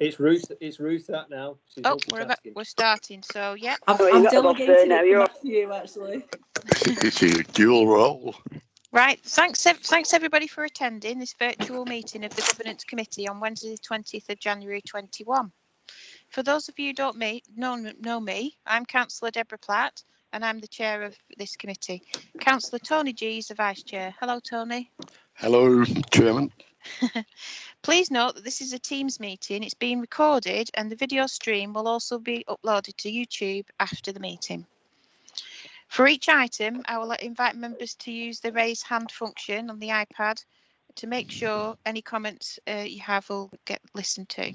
It's Ruth. It's Ruth that now. She's We're starting. So yeah. I'm delegating it to Matthew actually. It's a dual role. Right. Thanks everybody for attending this virtual meeting of the Governance Committee on Wednesday, the 20th of January 21. For those of you who don't know me, I'm Councillor Deborah Platt, and I'm the chair of this committee. Councillor Tony G is the vice chair. Hello, Tony. Hello, Chairman. Please note that this is a Teams meeting. It's being recorded and the video stream will also be uploaded to YouTube after the meeting. For each item, I will invite members to use the raise hand function on the iPad to make sure any comments you have will get listened to.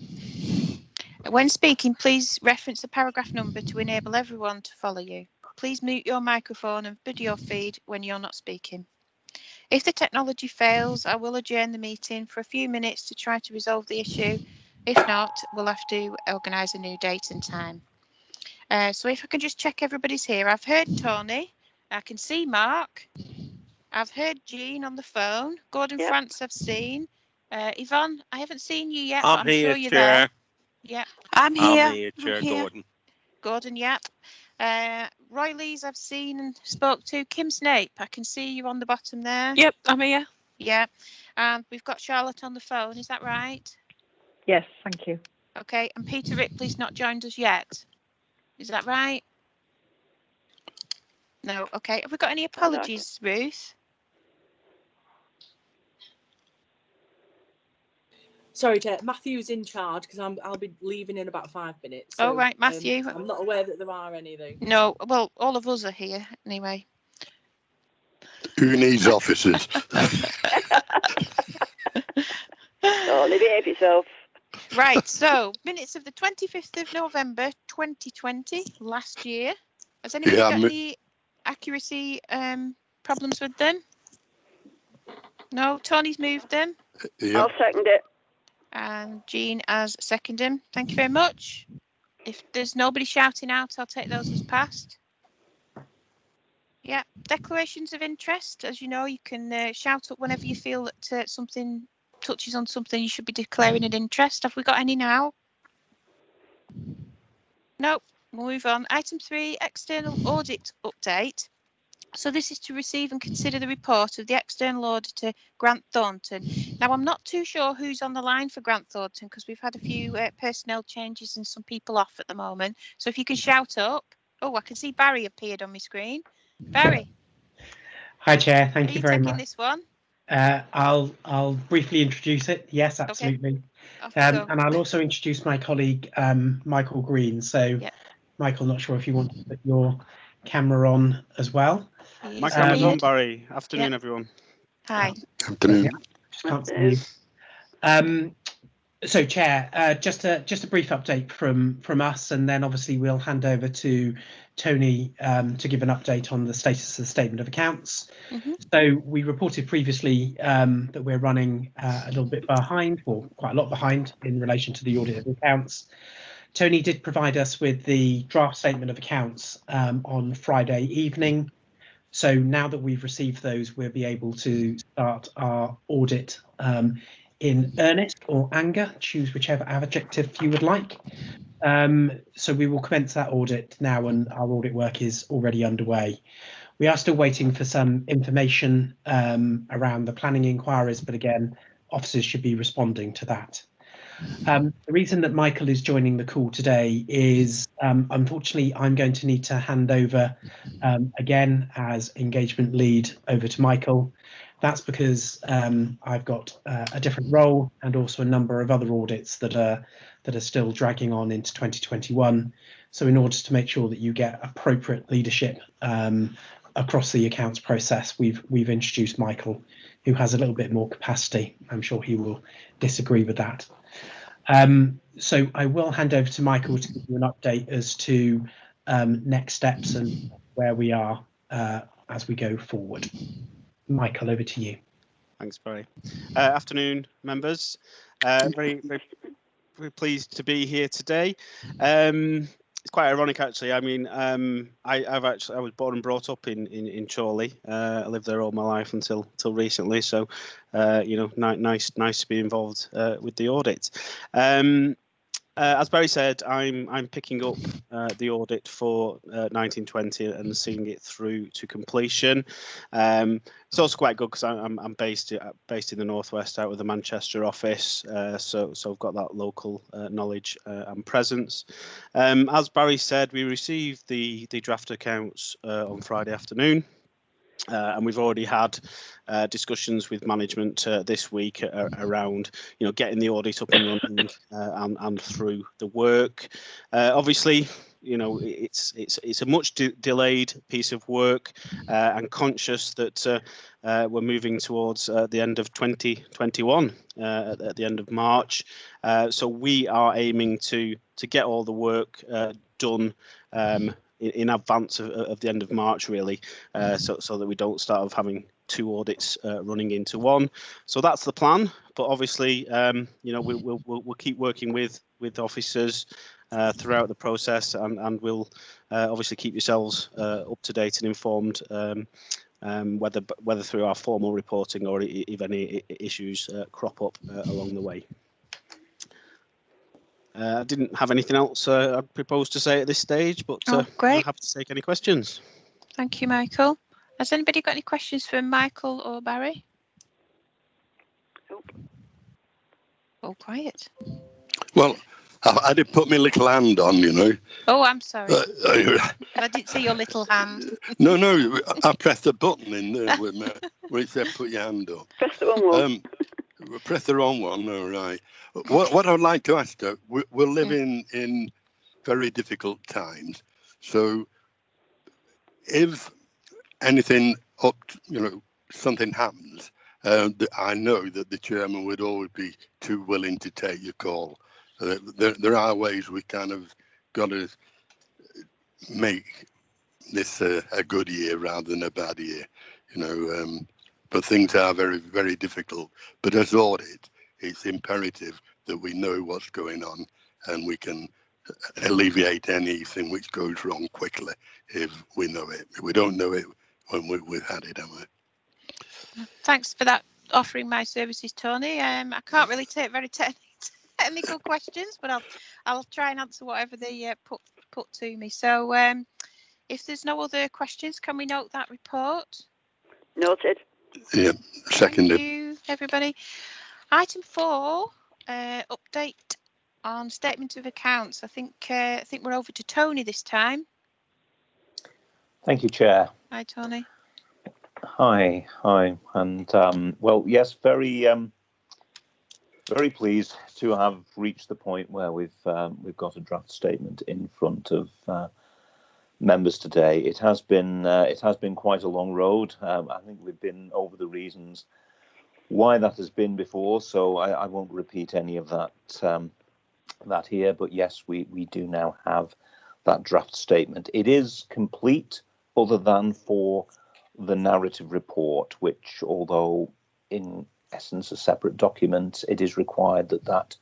When speaking, please reference the paragraph number to enable everyone to follow you. Please mute your microphone and video feed when you're not speaking. If the technology fails, I will adjourn the meeting for a few minutes to try to resolve the issue. If not, we'll have to organise a new date and time. So if I can just check everybody's here. I've heard Tony. I can see Mark. I've heard Jean on the phone. Gordon France I've seen. Yvonne, I haven't seen you yet, but I'm here, sure you're Chair. there. Yeah. I'm here. I'm here, Chair Gordon. Gordon, yep. Roy Lees I've seen and spoke to. Kim Snape, I can see you on the bottom there. Yep, I'm here. Yeah. And we've got Charlotte on the phone, is that right? Yes, thank you. Okay, and Peter Ripley's not joined us yet. Is that right? No, okay. Have we got any apologies, Ruth? Sorry, Chair. Matthew's in charge because I'll be leaving in about 5 minutes. So, right, Matthew. I'm not aware that there are any though. No, well, all of us are here anyway. Who needs officers? Only behave yourself. Right, so minutes of the 25th of November 2020, last year. Has anybody got any accuracy problems with them? No, Tony's moved them. Yeah. I'll second it. And Jean has seconded him. Thank you very much. If there's nobody shouting out, I'll take those as passed. Yeah, declarations of interest. As you know, you can shout up whenever you feel that something touches on something you should be declaring an interest. Have we got any now? No, we'll move on. Item 3, external audit update. So this is to receive and consider the report of the external auditor, Grant Thornton. Now, I'm not too sure who's on the line for Grant Thornton because we've had a few personnel changes and some people off at the moment. So if you can shout up. Oh, I can see Barry appeared on my screen. Barry. Hi, Chair. Thank you very much. This one? I'll briefly introduce it. Yes, absolutely. Okay. And I'll also introduce my colleague, Michael Green. So, Michael, not sure if you want to put your camera on as well. My camera's on, Barry. Afternoon, everyone. Hi. Afternoon. Can't see you. So, Chair, just a brief update from us, and then obviously we'll hand over to Tony to give an update on the status of the statement of accounts. So we reported previously that we're running a little bit behind, or quite a lot behind, in relation to the audit of the accounts. Tony did provide us with the draft statement of accounts on Friday evening. So now that we've received those, we'll be able to start our audit in earnest or anger, choose whichever adjective you would like. So we will commence that audit now, and our audit work is already underway. We are still waiting for some information around the planning inquiries, but again, officers should be responding to that. The reason that Michael is joining the call today is, unfortunately, I'm going to need to hand over again as engagement lead over to Michael. That's because I've got a different role and also a number of other audits that are still dragging on into 2021. So in order to make sure that you get appropriate leadership across the accounts process, we've introduced Michael, who has a little bit more capacity. I'm sure he will disagree with that. So I will hand over to Michael to give you an update as to next steps and where we are as we go forward. Michael, over to you. Thanks, Barry. Afternoon, members. Very pleased to be here today. It's quite ironic, actually. I mean, I was born and brought up in Chorley. I lived there all my life until recently. So, you know, nice to be involved with the audit. As Barry said, I'm picking up the audit for 1920 and seeing it through to completion. It's also quite good because I'm based in the northwest, out of the Manchester office, so I've got that local knowledge and presence. As Barry said, we received the draft accounts on Friday afternoon. And we've already had discussions with management this week around, getting the audit up and running and through the work. Obviously, it's a much delayed piece of work, and conscious that we're moving towards the end of 2021 at the end of March. So we are aiming to get all the work done in advance of the end of March, really, so that we don't start having two audits running into one. So that's the plan. But obviously, we'll keep working with officers throughout the process, and we'll obviously keep yourselves up to date and informed, whether through our formal reporting or if any issues crop up along the way. I didn't have anything else I'd propose to say at this stage, but great. I'm happy to take any questions. Thank you, Michael. Has anybody got any questions for Michael or Barry? Nope. All quiet. Well, I did put my little hand on, Oh, I'm sorry. I didn't see your little hand. No, I pressed a button in there where it said put your hand up. Press the wrong one. Press the wrong one, all right. What I'd like to ask, though, we're living in very difficult times. So if anything something happens, I know that the chairman would always be too willing to take your call. There are ways we kind of got to make this a good year rather than a bad year, but things are very, very difficult. But as audit, it's imperative that we know what's going on and we can alleviate anything which goes wrong quickly if we know it. If we don't know it when we've had it, haven't we? Thanks for that, offering my services, Tony. I can't really take very technical questions, but I'll try and answer whatever they put to me. So if there's no other questions, can we note that report? Noted. Yeah, seconded. Thank you, everybody. Item 4, update on statement of accounts. I think we're over to Tony this time. Thank you, Chair. Hi, Tony. Hi, and well, yes, very pleased to have reached the point where we've got a draft statement in front of members today. It has been quite a long road. I think we've been over the reasons why that has been before, so I won't repeat any of that here. But yes, we do now have that draft statement. It is complete, other than for the narrative report, which, although in essence a separate document, it is required that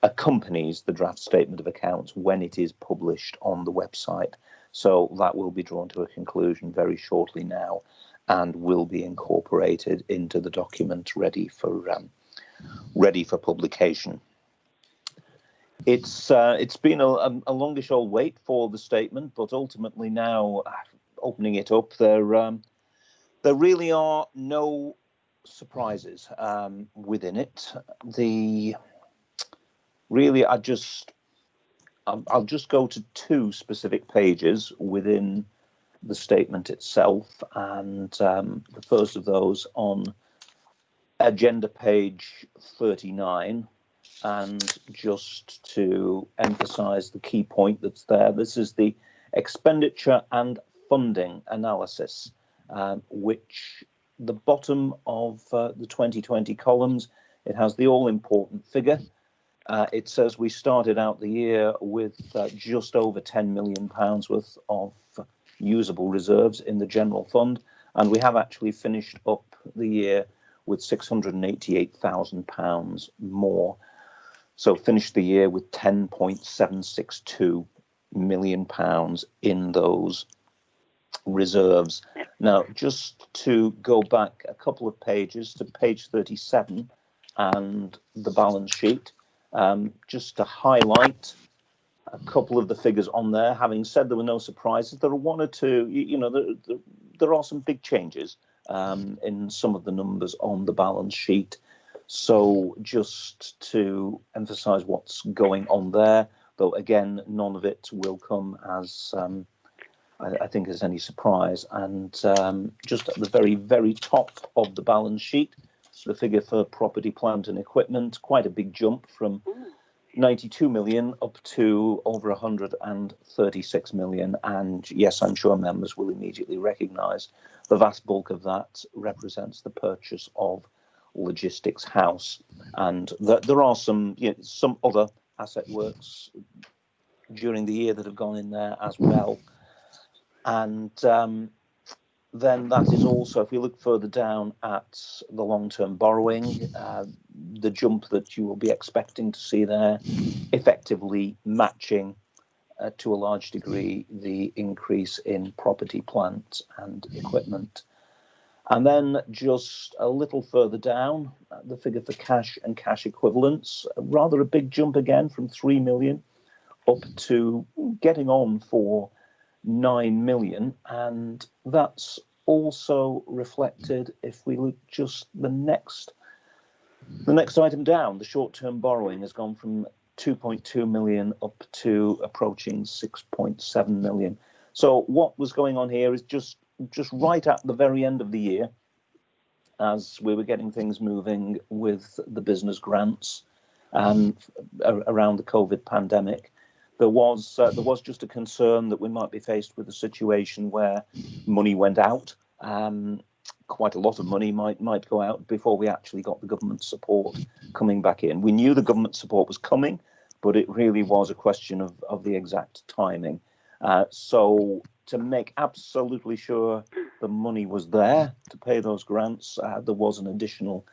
accompanies the draft statement of accounts when it is published on the website. So that will be drawn to a conclusion very shortly now, and will be incorporated into the document ready for publication. It's been a longish old wait for the statement, but ultimately now, opening it up, there really are no surprises within it. I'll just go to 2 specific pages within the statement itself, and the first of those on agenda page 39, and just to emphasize the key point that's there, this is the expenditure and funding analysis, which the bottom of the 2020 columns, it has the all-important figure. It says we started out the year with just over £10 million worth of usable reserves in the general fund, and we have actually finished up the year with £688,000 more. So finished the year with £10.762 million in those reserves. Now, just to go back a couple of pages to page 37 and the balance sheet, Just to highlight a couple of the figures on there. Having said there were no surprises, there are one or two, there are some big changes in some of the numbers on the balance sheet. So just to emphasize what's going on there, though again, none of it will come as I think as any surprise. And just at the very, very top of the balance sheet, the figure for property, plant and equipment, quite a big jump from 92 million up to over 136 million. And yes, I'm sure members will immediately recognise the vast bulk of that represents the purchase of Logistics House. And there are some other asset works during the year that have gone in there as well. And then that is also, if we look further down at the long-term borrowing, the jump that you will be expecting to see there, effectively matching to a large degree the increase in property, plant and equipment. And then just a little further down, the figure for cash and cash equivalents, rather a big jump again from 3 million up to getting on for 9 million. And that's also reflected if we look just the next item down. The short-term borrowing has gone from 2.2 million up to approaching 6.7 million. So what was going on here is just right at the very end of the year, as we were getting things moving with the business grants and around the COVID pandemic, there was just a concern that we might be faced with a situation where money went out. Quite a lot of money might go out before we actually got the government support coming back in. We knew the government support was coming, but it really was a question of the exact timing. So to make absolutely sure the money was there to pay those grants, there was an additional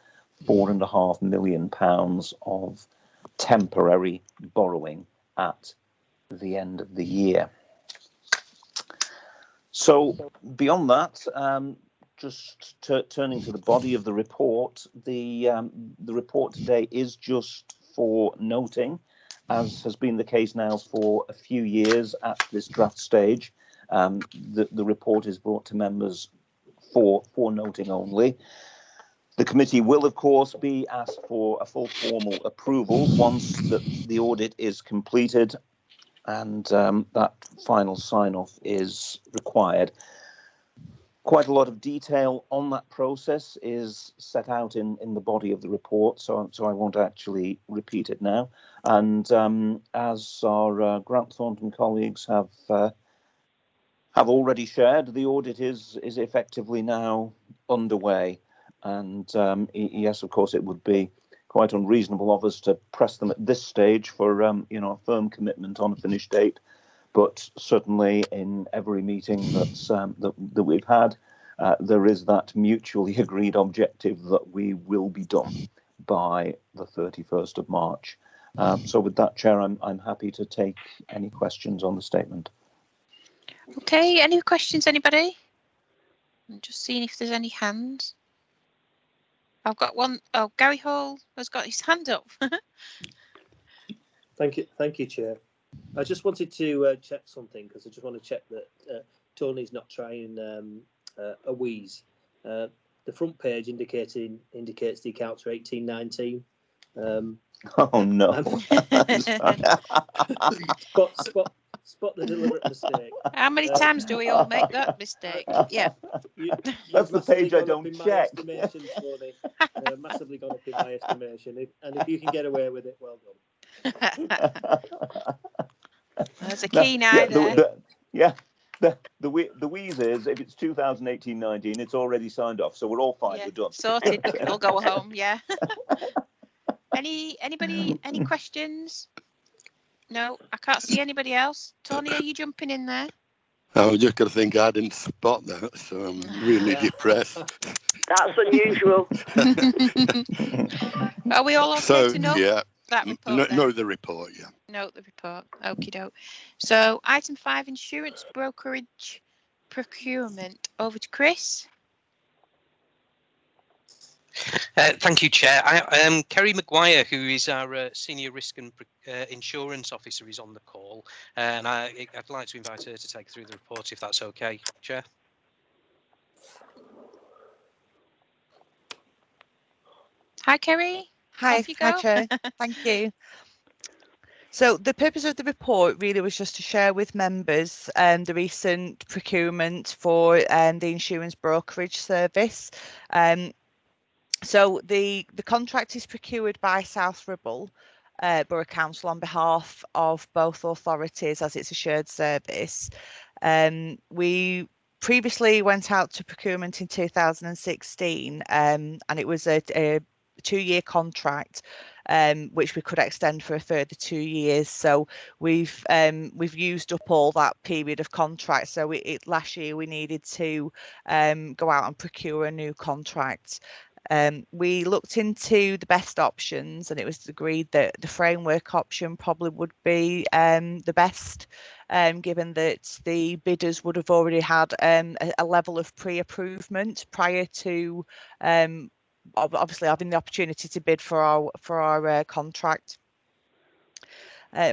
£4.5 million of temporary borrowing at the end of the year. So beyond that, just turning to the body of the report, the report today is just for noting, as has been the case now for a few years at this draft stage. The report is brought to members for noting only. The committee will, of course, be asked for a full formal approval once the audit is completed and that final sign-off is required. Quite a lot of detail on that process is set out in the body of the report, so I won't actually repeat it now. And as our Grant Thornton colleagues have already shared, the audit is effectively now underway. And yes, of course, it would be quite unreasonable of us to press them at this stage for a firm commitment on a finish date. But certainly in every meeting that we've had, there is that mutually agreed objective that we will be done by the 31st of March. So with that, Chair, I'm happy to take any questions on the statement. Okay, any questions, anybody? I'm just seeing if there's any hands. I've got one. Oh, Gary Hall has got his hand up. Thank you, Chair. I just wanted to check something, because I just want to check that Tony's not trying a wheeze. The front page indicates the accounts for 18-19. Oh no! Spot the deliberate mistake. How many times do we all make that mistake? Yeah. That's the page I don't check. Tony, massively gone up in my estimation. If you can get away with it, well done. There's a keen eye there. The wheeze is, if it's 2018-19, it's already signed off, so we're all fine. Yeah, we're done. sorted. We'll go home. Yeah. Anybody? Any questions? No, I can't see anybody else. Tony, are you jumping in there? I was just going to think I didn't spot that, so I'm really depressed. That's unusual. Are we all okay to note that report? Know the report, yeah. Note the report. Okie doke. So item 5, insurance brokerage procurement. Over to Chris. Thank you, Chair. Kerry Maguire, who is our Senior Risk and Insurance Officer, is on the call, and I'd like to invite her to take through the report, if that's okay, Chair. Hi, Kerry. Hi, Off you go. Chair. Thank you. So the purpose of the report really was just to share with members the recent procurement for the insurance brokerage service. So the contract is procured by South Ribble Borough Council on behalf of both authorities, as it's a shared service. We previously went out to procurement in 2016, and it was a 2-year contract, which we could extend for a further 2 years. So we've used up all that period of contract. So last year we needed to go out and procure a new contract. We looked into the best options, and it was agreed that the framework option probably would be the best, given that the bidders would have already had a level of pre-approvement prior to obviously having the opportunity to bid for our contract.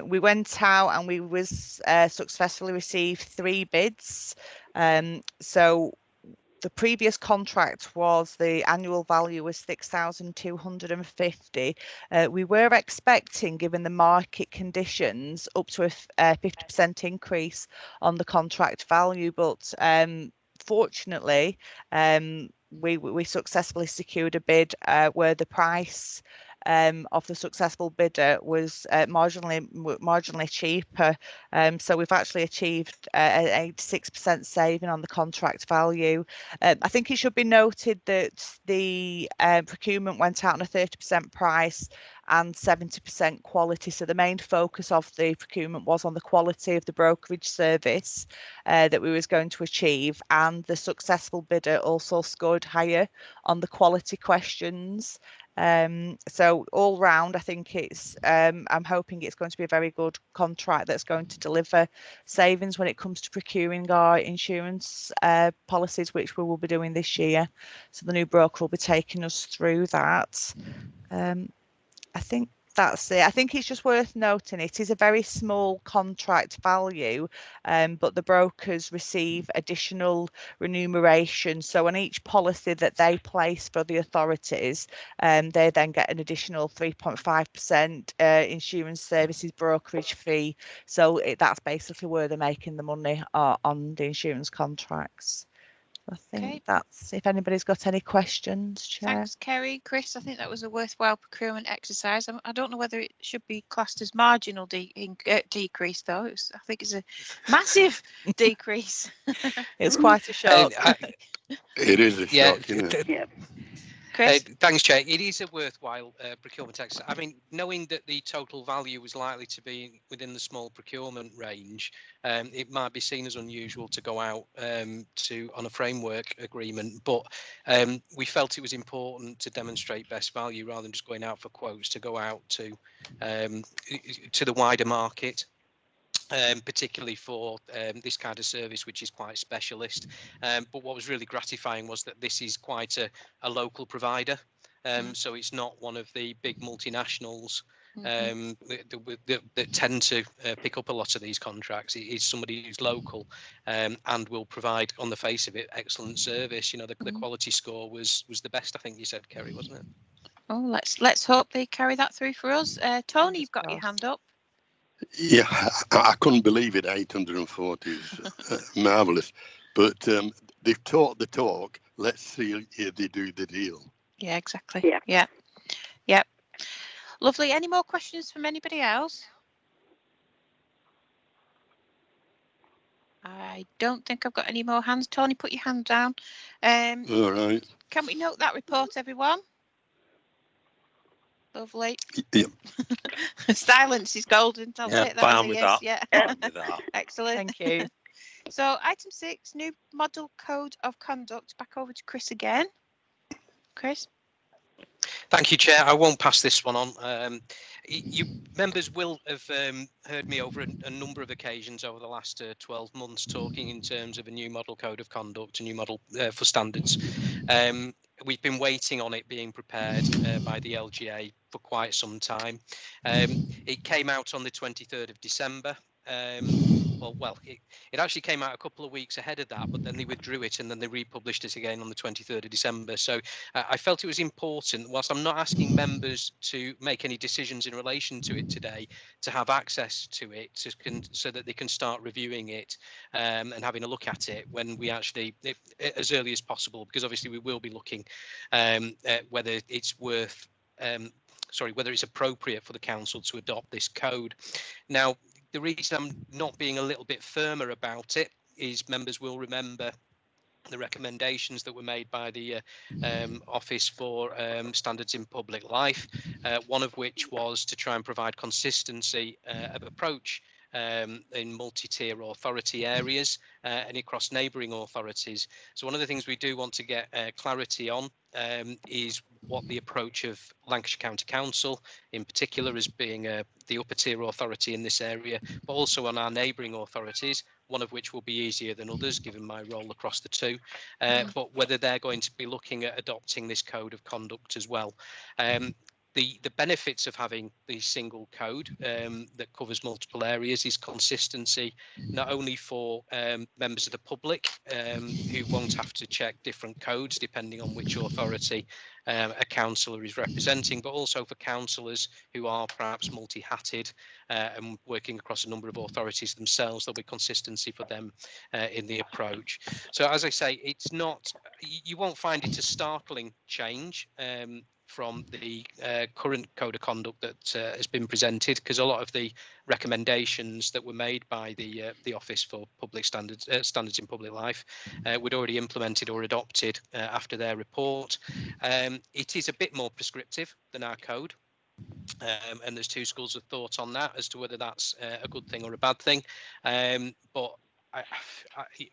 We went out and we successfully received 3 bids. So the previous contract was, the annual value was 6,250. We were expecting, given the market conditions, up to a 50% increase on the contract value, but fortunately we successfully secured a bid where the price of the successful bidder was marginally cheaper. So we've actually achieved a 6% saving on the contract value. I think it should be noted that the procurement went out on a 30% price and 70% quality. So the main focus of the procurement was on the quality of the brokerage service that we was going to achieve, and the successful bidder also scored higher on the quality questions. So all round, I think I'm hoping it's going to be a very good contract that's going to deliver savings when it comes to procuring our insurance policies, which we will be doing this year. So the new broker will be taking us through that. I think that's it. I think it's just worth noting it is a very small contract value, but the brokers receive additional remuneration. So on each policy that they place for the authorities, they then get an additional 3.5% insurance services brokerage fee. So that's basically where they're making the money on the insurance contracts. I think that's, if anybody's got any questions, Chair. Thanks, Kerry. Chris, I think that was a worthwhile procurement exercise. I don't know whether it should be classed as marginal decrease, though. I think it's a massive decrease. It's quite a shock. It is a shock, isn't it? Yeah. Chris? Thanks, Chair. It is a worthwhile procurement exercise. I mean, knowing that the total value was likely to be within the small procurement range, it might be seen as unusual to go out on a framework agreement, but we felt it was important to demonstrate best value rather than just going out for quotes, to go out to the wider market. Particularly for this kind of service, which is quite specialist. But what was really gratifying was that this is quite a local provider. So it's not one of the big multinationals that tend to pick up a lot of these contracts. It is somebody who's local and will provide, on the face of it, excellent service. You know, the quality score was the best, I think you said, Kerry, wasn't it? Oh, let's hope they carry that through for us. Tony, you've got your hand up. Yeah, I couldn't believe it. 840 is marvellous. But they've talked the talk. Let's see if they do the deal. Yeah, exactly. Yeah. Yeah. Lovely. Any more questions from anybody else? I don't think I've got any more hands. Tony, put your hand down. All right. Can we note that report, everyone? Lovely. Yeah. Silence is golden. I'll take that as a yes. Yeah. Excellent. Thank you. So item 6, new model code of conduct. Back over to Chris again. Chris? Thank you, Chair. I won't pass this one on. You members will have heard me over a number of occasions over the last 12 months talking in terms of a new model code of conduct, a new model for standards. we've been waiting on it being prepared by the LGA for quite some time. It came out on the 23rd of December. It actually came out a couple of weeks ahead of that, but then they withdrew it and then they republished it again on the 23rd of December. So I felt it was important, whilst I'm not asking members to make any decisions in relation to it today, to have access to it so that they can start reviewing it and having a look at it when we actually, as early as possible, because obviously we will be looking at whether it's whether it's appropriate for the council to adopt this code. Now, the reason I'm not being a little bit firmer about it is members will remember the recommendations that were made by the Office for Standards in Public Life, one of which was to try and provide consistency of approach in multi-tier authority areas and across neighbouring authorities. So one of the things we do want to get clarity on is what the approach of Lancashire County Council in particular as being the upper tier authority in this area, but also on our neighbouring authorities, one of which will be easier than others given my role across the two, but whether they're going to be looking at adopting this code of conduct as well. The benefits of having the single code that covers multiple areas is consistency, not only for members of the public who won't have to check different codes depending on which authority a councillor is representing, but also for councillors who are perhaps multi-hatted and working across a number of authorities themselves. There'll be consistency for them in the approach. So as I say, it's not, you won't find it a startling change from the current code of conduct that has been presented, because a lot of the recommendations that were made by the Office for Public Standards in Public Life were already implemented or adopted after their report. It is a bit more prescriptive than our code. And there's two schools of thought on that as to whether that's a good thing or a bad thing. But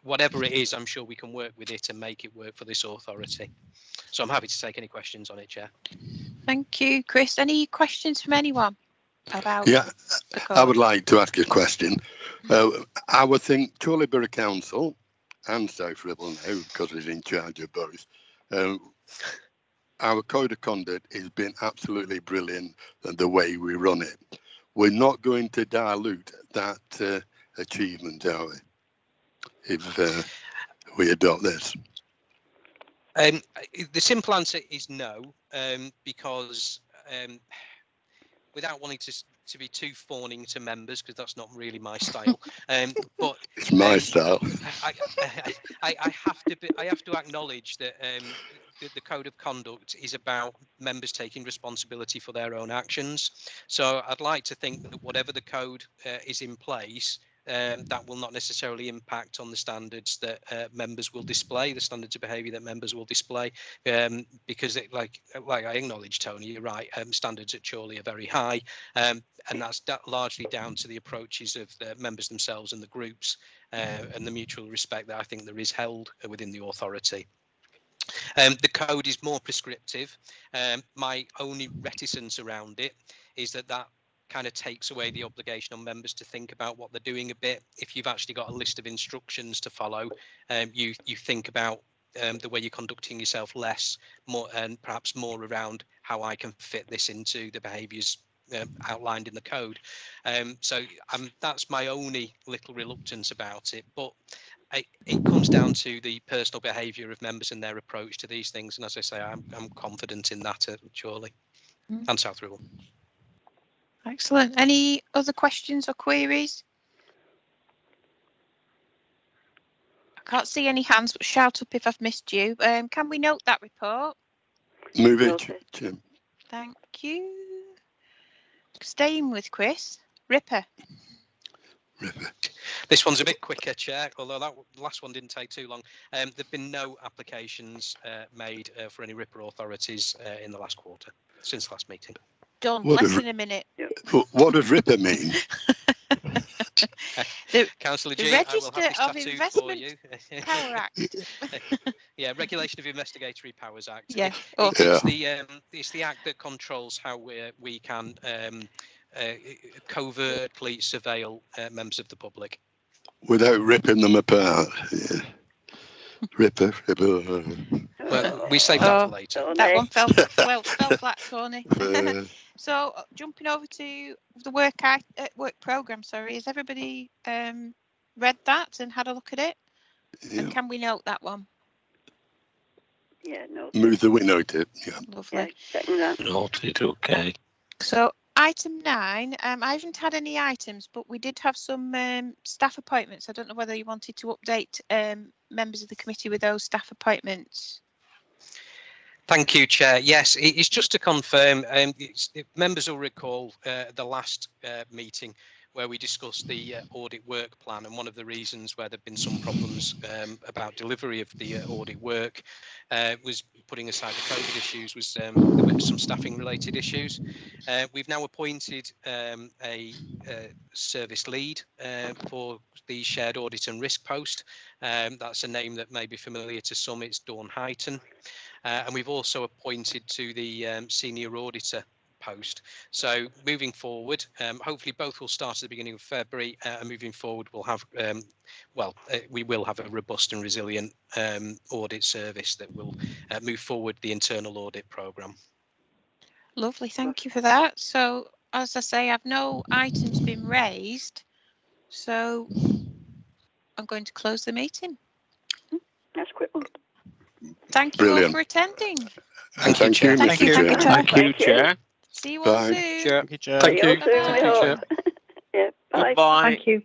whatever it is, I'm sure we can work with it and make it work for this authority. So I'm happy to take any questions on it, Chair. Thank you, Chris. Any questions from anyone about? Yeah, I would like to ask a question. I would think Chorley Borough Council and South Ribble now, because he's in charge of both, our code of conduct has been absolutely brilliant and the way we run it. We're not going to dilute that achievement, are we, if we adopt this? The simple answer is no, because without wanting to be too fawning to members, because that's not really my style, but it's my style. I have to acknowledge that the code of conduct is about members taking responsibility for their own actions. So I'd like to think that whatever the code is in place, that will not necessarily impact on the standards that members will display, the standards of behaviour that members will display, because like I acknowledge, Tony, you're right, standards at Chorley are very high, and that's largely down to the approaches of the members themselves and the groups and the mutual respect that I think there is held within the authority. The code is more prescriptive. My only reticence around it is that kind of takes away the obligation on members to think about what they're doing a bit. If you've actually got a list of instructions to follow, you think about the way you're conducting yourself less, more, and perhaps more around how I can fit this into the behaviours outlined in the code. So that's my only little reluctance about it. But it comes down to the personal behaviour of members and their approach to these things. And as I say, I'm confident in that, Chorley and South Ribble. Excellent. Any other questions or queries? I can't see any hands, but shout up if I've missed you. Can we note that report? Move it, Jim. Thank you. Staying with Chris. Ripper. This one's a bit quicker, Chair, although that last one didn't take too long. There have been no applications made for any RIPA authorities in the last quarter, since the last meeting. Done. Less than a minute. What does RIPA mean? Councillor G, the Register I will of have this Investment for you. Power Act. Yeah, Regulation of Investigatory Powers Act. Yeah. It's the act that controls how we can covertly surveil members of the public. Without ripping them apart. Yeah. Ripper. Well, we saved that for later. That one fell flat, Tony. So jumping over to the work program. Sorry, has everybody read that and had a look at it? Yeah. And can we note that one? Yeah, no. Move that we note it. Yeah. Lovely. Yeah, checking that. Noted. Okay. So item 9, I haven't had any items, but we did have some staff appointments. I don't know whether you wanted to update members of the committee with those staff appointments. Thank you, Chair. Yes, it's just to confirm, members will recall the last meeting where we discussed the audit work plan, and one of the reasons where there have been some problems about delivery of the audit work was, putting aside the COVID issues, was there were some staffing related issues. We've now appointed a service lead for the shared audit and risk post. That's a name that may be familiar to some. It's Dawn Heighton. And we've also appointed to the senior auditor post. So moving forward, hopefully both will start at the beginning of February, and moving forward we'll have, we will have a robust and resilient audit service that will move forward the internal audit programme. Lovely, thank you for that. So as I say, I've no items been raised, so I'm going to close the meeting. That's a quick one. Thank you Brilliant. all for attending. Thank you, Chair. Mr. Chair. Thank you, Chair. See you all Bye. soon. Thank you, Chair. See you all you. soon, we Bye-bye. hope. Yeah, bye. Goodbye. Thank you.